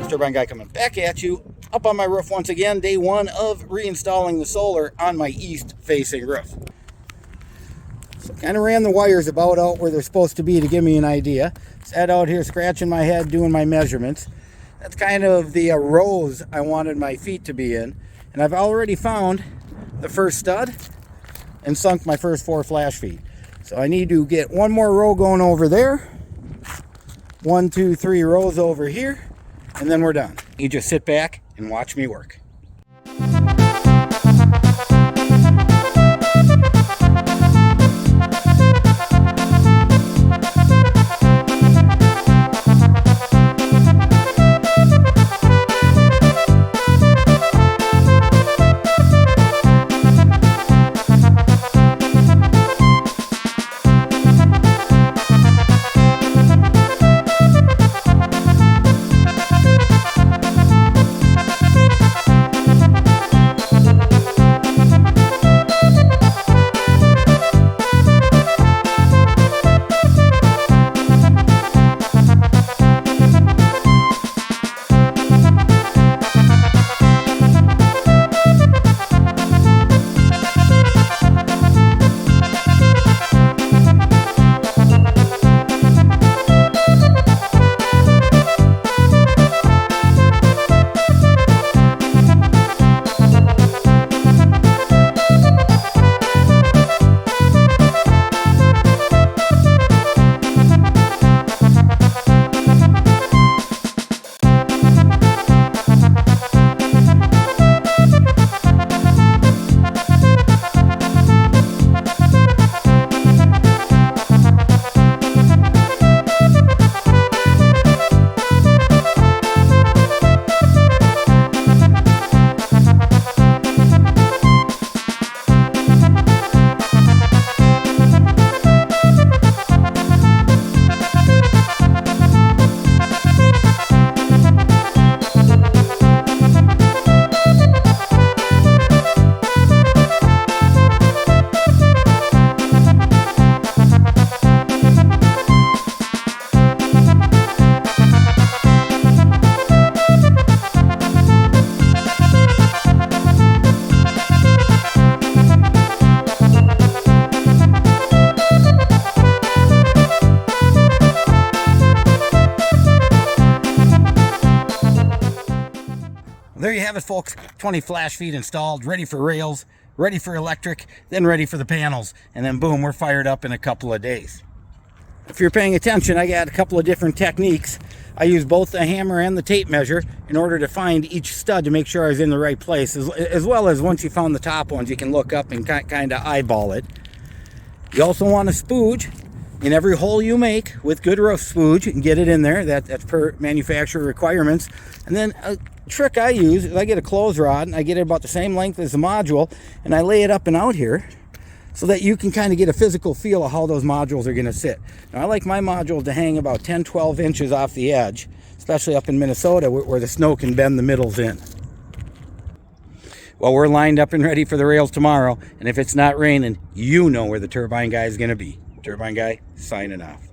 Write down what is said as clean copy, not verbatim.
folks, Turbine Guy coming back at you up on my roof once again. Day one of reinstalling the solar on my east facing roof. So kind of ran the wires about out where they're supposed to be to give me an idea. Sat out here scratching my head doing my measurements. That's kind of the rows I wanted my feet to be in. And I've already found the first stud and sunk my first 4 flash feet. So I need to get one more row going over there. 1, 2, 3 rows over here, and then we're done. You just sit back and watch me work. There you have it, folks. 20 flash feet installed, ready for rails, ready for electric, then ready for the panels. And then boom, we're fired up in a couple of days. If you're paying attention, I got a couple of different techniques. I use both the hammer and the tape measure in order to find each stud to make sure I was in the right place. As well as once you found the top ones, you can look up and kind of eyeball it. You also want a spooge in every hole you make with good roof spooge and get it in there. That's per manufacturer requirements. And then a trick I use is I get a clothes rod and I get it about the same length as the module and I lay it up and out here so that you can kind of get a physical feel of how those modules are going to sit. Now I like my modules to hang about 10-12 inches off the edge, especially up in Minnesota where the snow can bend the middles in. Well, we're lined up and ready for the rails tomorrow, and if it's not raining, you know where the Turbine Guy is going to be. Turbine Guy signing off.